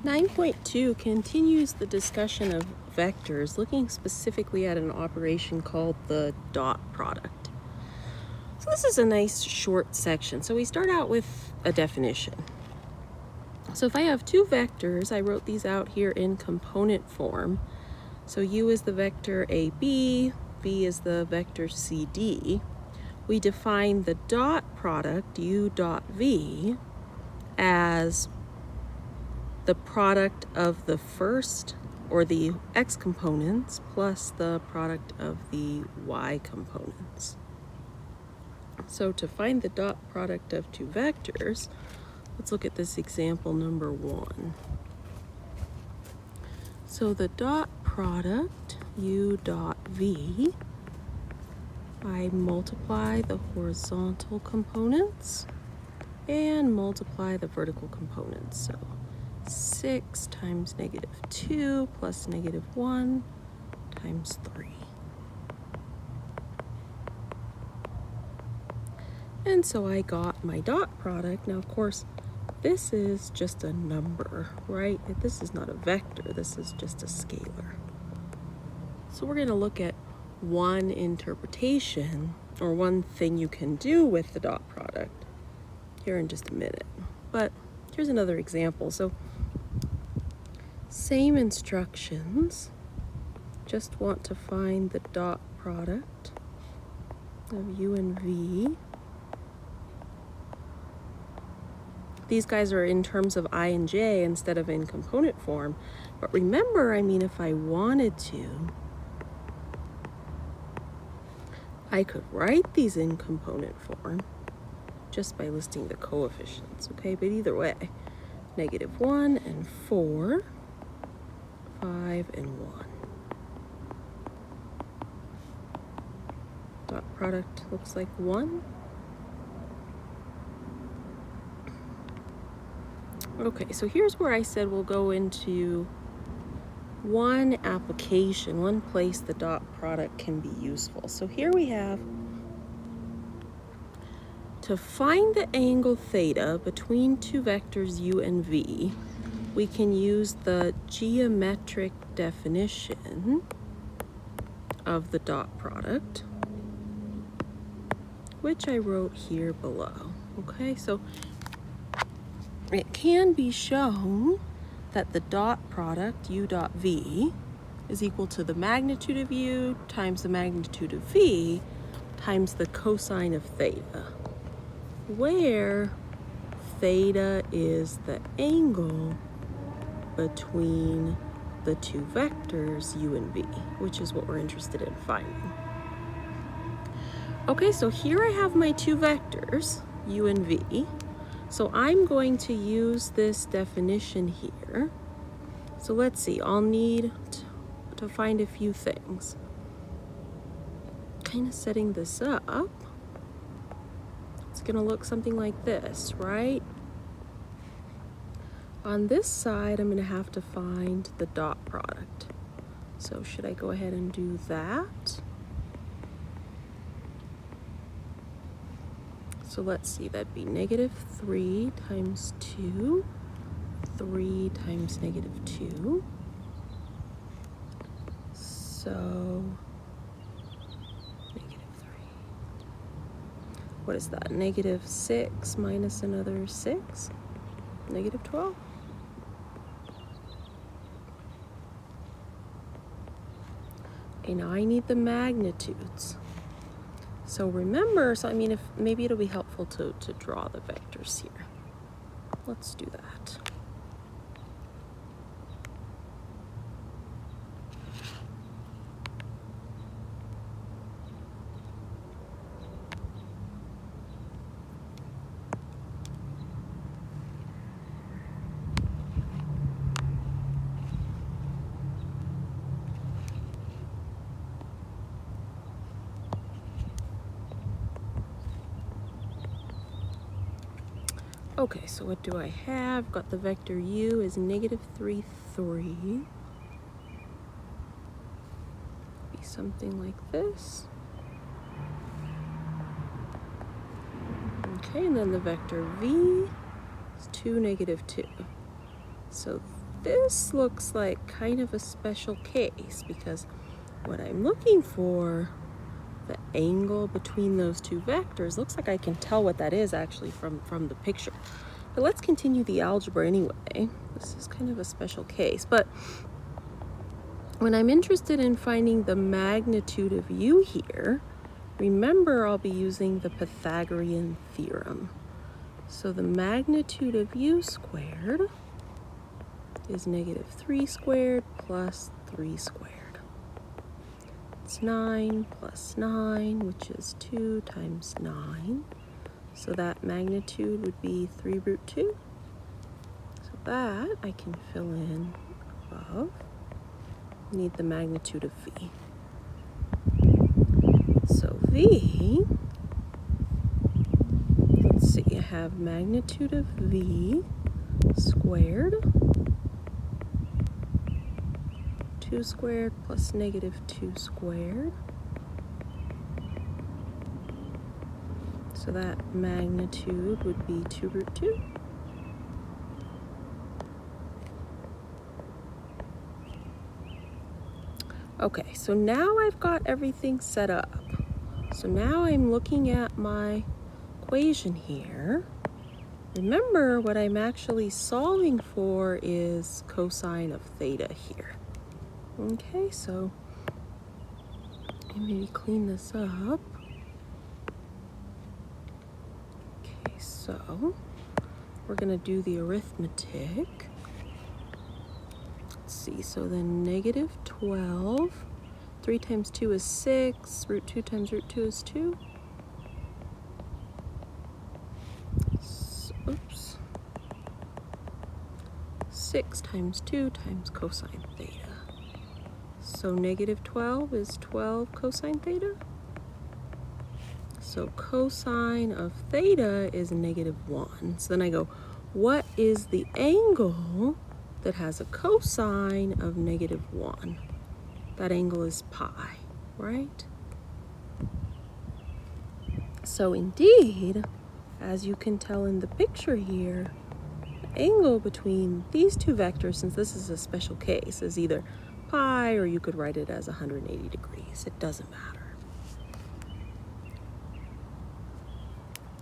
9.2 continues the discussion of vectors, looking specifically at an operation called the dot product. So this is a nice short section. So we start out with a definition. So if I have two vectors, I wrote these out here in component form. So U is the vector AB, V is the vector CD. We define the dot product, U dot V, as the product of the first, or the x components, plus the product of the y components. So to find the dot product of two vectors, let's look at this example number 1. So the dot product, U dot V, I multiply the horizontal components and multiply the vertical components. So 6 times -2 plus -1 times 3. And so I got my dot product. Now, of course, this is just a number, right? This is not a vector, this is just a scalar. So we're going to look at one interpretation, or one thing you can do with the dot product here in just a minute. But here's another example. So same instructions, just want to find the dot product of U and V. These guys are in terms of I and J instead of in component form. But remember, if I wanted to, I could write these in component form just by listing the coefficients, okay? But either way, -1 and 4, 5 and 1. Dot product looks like 1. Okay, so here's where I said we'll go into one application, one place the dot product can be useful. So here we have, to find the angle theta between two vectors U and V, we can use the geometric definition of the dot product, which I wrote here below. Okay, so it can be shown that the dot product, U dot V, is equal to the magnitude of U times the magnitude of V times the cosine of theta, where theta is the angle between the two vectors U and V, which is what we're interested in finding. Okay, so here I have my two vectors, U and V. So I'm going to use this definition here. So let's see, I'll need to find a few things. Kind of setting this up, it's gonna look something like this, right? On this side, I'm gonna have to find the dot product. So should I go ahead and do that? So let's see, that'd be -3 times 2, 3 times -2. So, -3. What is that? -6 minus another 6? -12. Okay, now I need the magnitudes. So remember, if maybe it'll be helpful to draw the vectors here. Let's do that. Okay, so what do I have? Got the vector U is -3, 3. Be something like this. Okay, and then the vector V is 2, -2. So this looks like kind of a special case because what I'm looking for, the angle between those two vectors, looks like I can tell what that is actually from the picture. But let's continue the algebra anyway. This is kind of a special case. But when I'm interested in finding the magnitude of u here, remember I'll be using the Pythagorean Theorem. So the magnitude of u squared is negative 3 squared plus 3 squared. It's 9 plus 9, which is 2 times 9. So that magnitude would be 3 root 2. So that I can fill in above. Need the magnitude of v. So v, let's see, I have magnitude of v squared, 2 squared plus negative 2 squared. So that magnitude would be 2 root 2. Okay, so now I've got everything set up. So now I'm looking at my equation here. Remember, what I'm actually solving for is cosine of theta here. Okay, so maybe clean this up. Okay, so we're gonna do the arithmetic. Let's see, so then negative 12, 3 times 2 is 6, root 2 times root 2 is 2. Oops. 6 times 2 times cosine theta. So negative 12 is 12 cosine theta. So cosine of theta is negative 1. So then I go, what is the angle that has a cosine of negative 1? That angle is pi, right? So indeed, as you can tell in the picture here, the angle between these two vectors, since this is a special case, is either pi, or you could write it as 180 degrees. It doesn't matter.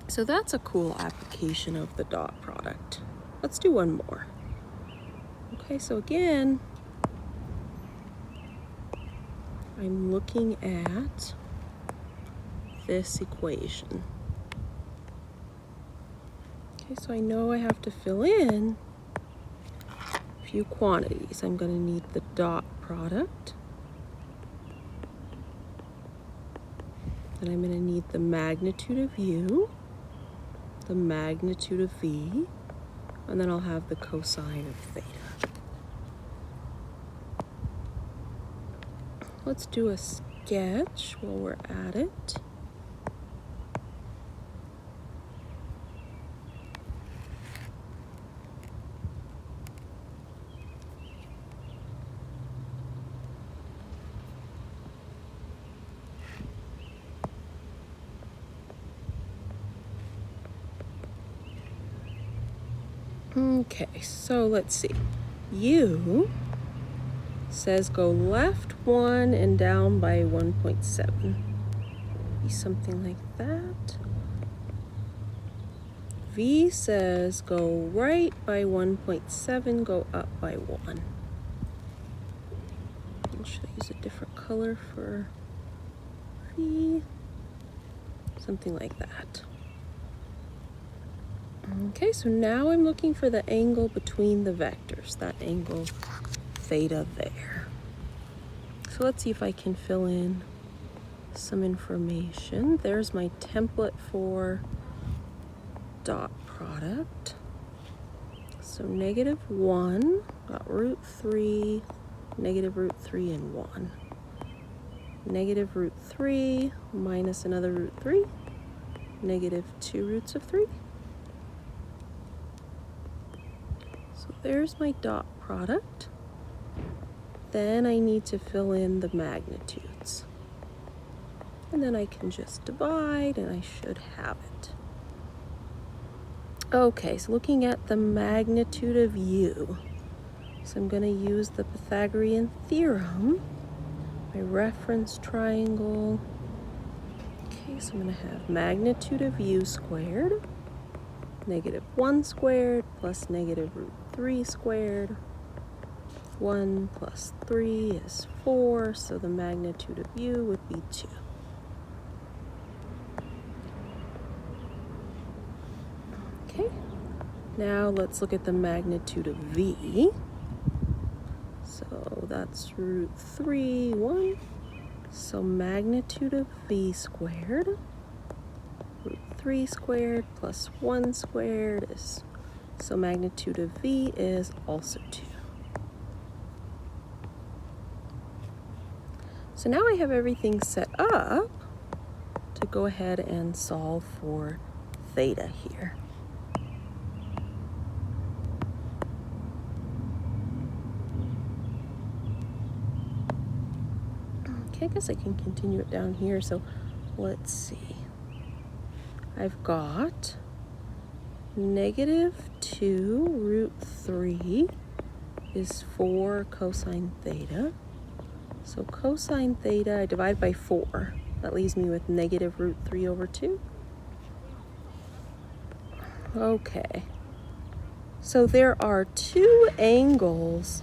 So that's a cool application of the dot product. Let's do one more. Okay, so again, I'm looking at this equation. Okay, so I know I have to fill in a few quantities. I'm going to need the dot product. Then I'm going to need the magnitude of u, the magnitude of v, and then I'll have the cosine of theta. Let's do a sketch while we're at it. Okay, so let's see. U says go left 1 and down by 1.7. Be something like that. V says go right by 1.7, go up by 1. Should I use a different color for V? Something like that. Okay, so now I'm looking for the angle between the vectors, that angle theta there. So let's see if I can fill in some information. There's my template for dot product. So negative 1, got root 3, negative root 3, and 1. Negative root 3 minus another root 3, negative 2 roots of 3. So there's my dot product. Then I need to fill in the magnitudes. And then I can just divide and I should have it. Okay, so looking at the magnitude of u. So I'm going to use the Pythagorean Theorem, my reference triangle. Okay, so I'm going to have magnitude of u squared, -1 squared plus -√3 squared. 1 plus 3 is 4, so the magnitude of u would be 2. Okay, now let's look at the magnitude of v. So that's √3, 1. So magnitude of v squared, √3 squared plus 1 squared is, so magnitude of v is also 2. So now I have everything set up to go ahead and solve for theta here. Okay, I guess I can continue it down here. So let's see. I've got -2 √3 is 4 cosine theta. So cosine theta, I divide by 4. That leaves me with -√3 over 2. Okay. So there are two angles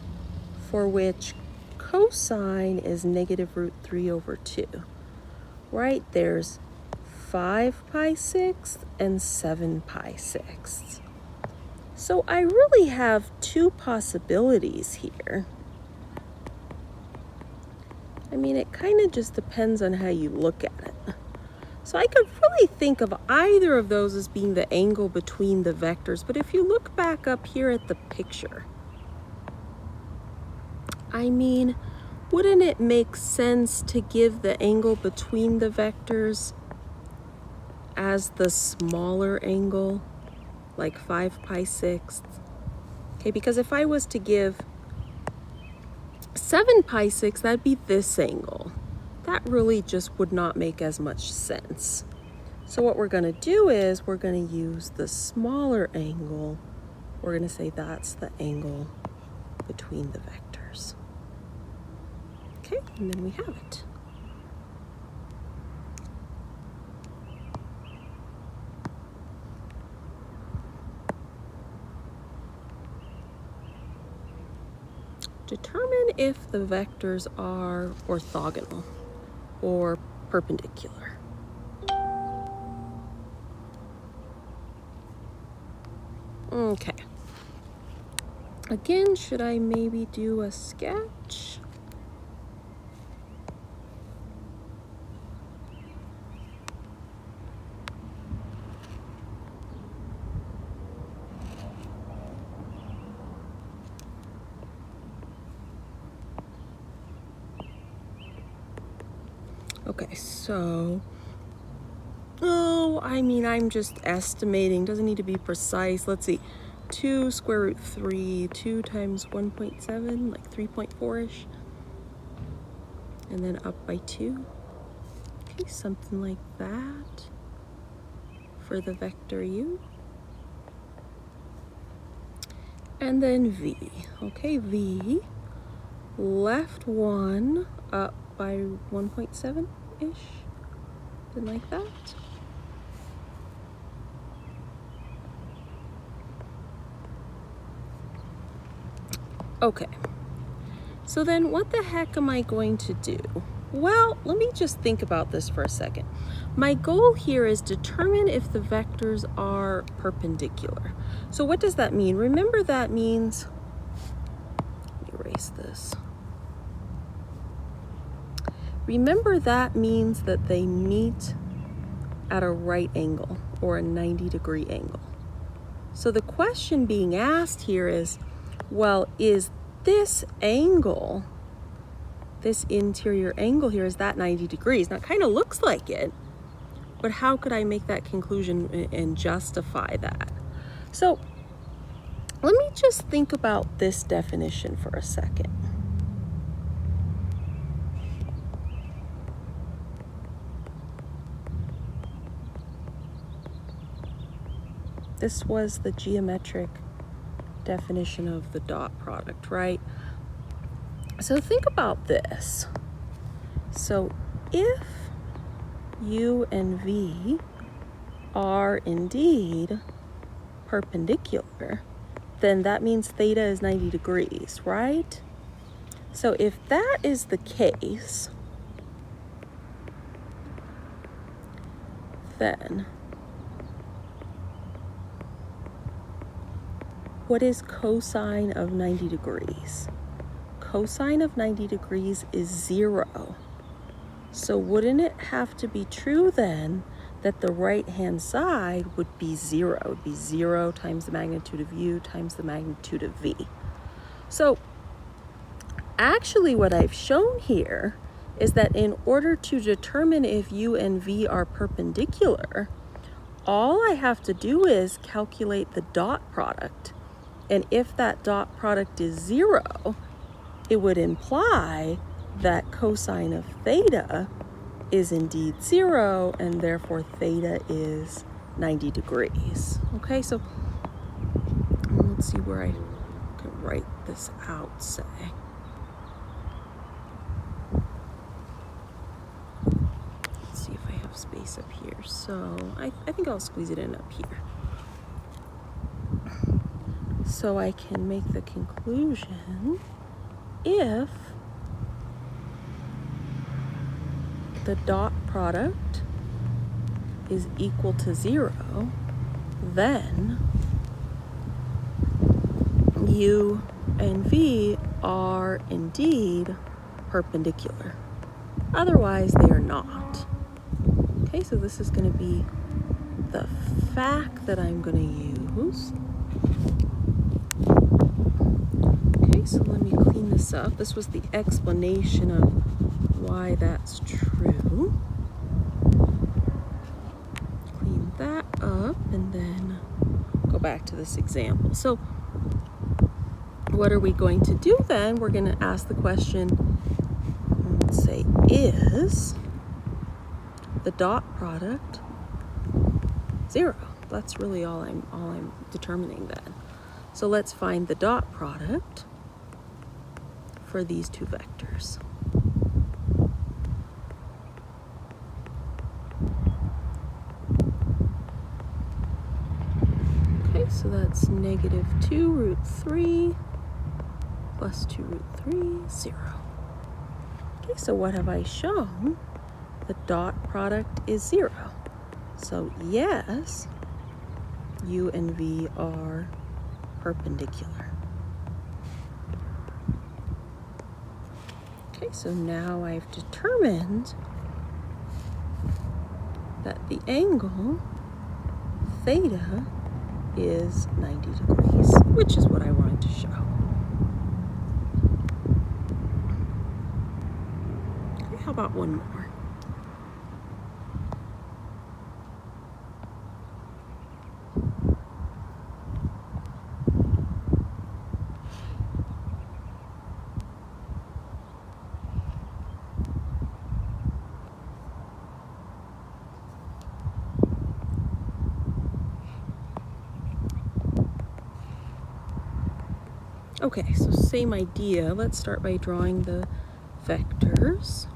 for which cosine is -√3 over 2. Right? There's 5π6 and 7π6. So I really have two possibilities here. I mean, it kind of just depends on how you look at it. So I could really think of either of those as being the angle between the vectors, but if you look back up here at the picture, I mean, wouldn't it make sense to give the angle between the vectors as the smaller angle, like 5π6? Okay, because if I was to give 7π6, that'd be this angle. That really just would not make as much sense. So what we're going to do is we're going to use the smaller angle. We're going to say that's the angle between the vectors. Okay, and then we have it. Determine if the vectors are orthogonal or perpendicular. Okay. Again, should I maybe do a sketch? Okay, so, I mean, I'm just estimating, doesn't need to be precise. Let's see, 2 square root 3, 2 times 1.7, like 3.4-ish, and then up by 2. Okay, something like that for the vector u. And then v, okay, v, left 1 up by 1.7-ish, something like that. Okay, so then what the heck am I going to do? Well, let me just think about this for a second. My goal here is determine if the vectors are perpendicular. So what does that mean? Remember, that means, let me erase this. Remember, that means that they meet at a right angle or a 90-degree angle. So the question being asked here is, well, is this angle, this interior angle here, is that 90 degrees? Now, it kind of looks like it, but how could I make that conclusion and justify that? So let me just think about this definition for a second. This was the geometric definition of the dot product, right? So think about this. So if U and V are indeed perpendicular, then that means theta is 90 degrees, right? So if that is the case, then what is cosine of 90 degrees? Cosine of 90 degrees is 0. So wouldn't it have to be true then that the right-hand side would be 0? It would be 0 times the magnitude of U times the magnitude of V. So actually what I've shown here is that in order to determine if U and V are perpendicular, all I have to do is calculate the dot product. And if that dot product is 0, it would imply that cosine of theta is indeed 0, and therefore theta is 90 degrees. Okay, so let's see where I can write this out, say. Let's see if I have space up here. So I think I'll squeeze it in up here. So I can make the conclusion if the dot product is equal to 0, then U and V are indeed perpendicular. Otherwise, they are not. Okay, so this is going to be the fact that I'm going to use. Okay, so let me clean this up. This was the explanation of why that's true. Clean that up and then go back to this example. So what are we going to do then? We're going to ask the question, let's say, is the dot product 0? That's really all I'm determining then. So let's find the dot product for these two vectors. Okay, so that's -2 root 3 plus 2 root 3, 0. Okay, so what have I shown? The dot product is 0. So yes, U and V are perpendicular. Okay, so now I've determined that the angle theta is 90 degrees, which is what I wanted to show. Okay, how about one more? Okay, so same idea. Let's start by drawing the vectors.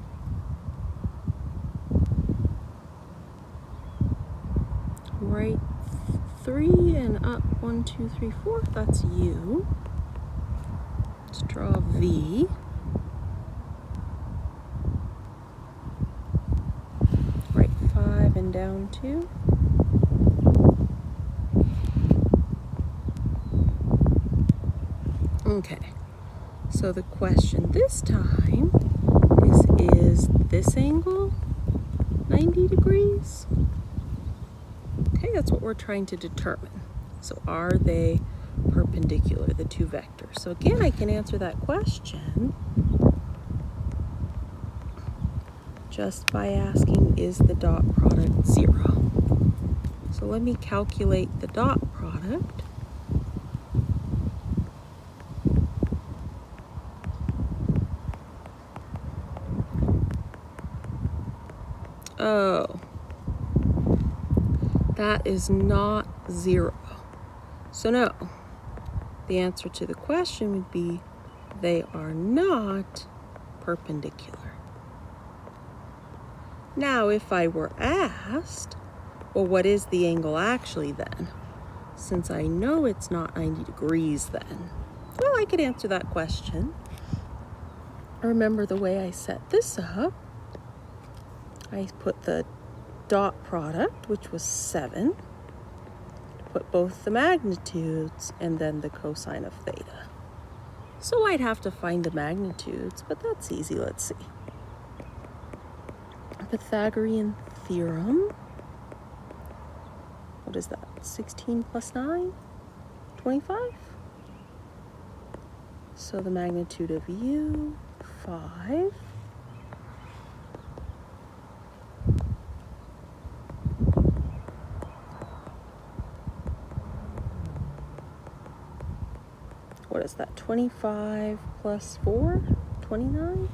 Right 3 and up 1, 2, 3, 4. That's U. Let's draw V. Right 5 and down 2. Okay, so the question this time is this angle 90 degrees? Okay, that's what we're trying to determine. So are they perpendicular, the two vectors? So again, I can answer that question just by asking, is the dot product 0? So let me calculate the dot product. Oh, that is not 0. So no, the answer to the question would be they are not perpendicular. Now, if I were asked, well, what is the angle actually then? Since I know it's not 90 degrees then, well, I could answer that question. Remember the way I set this up. I put the dot product, which was 7, put both the magnitudes, and then the cosine of theta. So I'd have to find the magnitudes, but that's easy. Let's see. Pythagorean Theorem. What is that? 16 plus 9? 25? So the magnitude of u, 5. What is that? 25 plus 4? 29?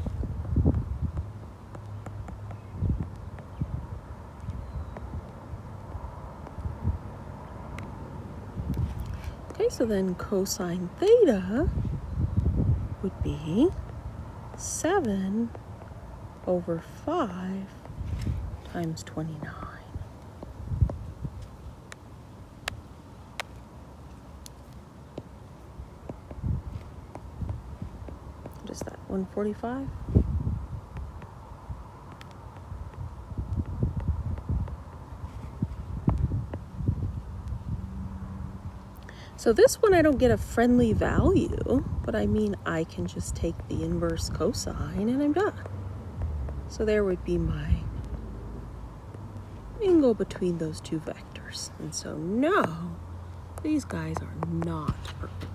Okay, so then cosine theta would be 7 over 5 times 29. What is that, 145? So this one I don't get a friendly value, but I mean I can just take the inverse cosine and I'm done. So there would be my angle between those two vectors. And so no, these guys are not perpendicular.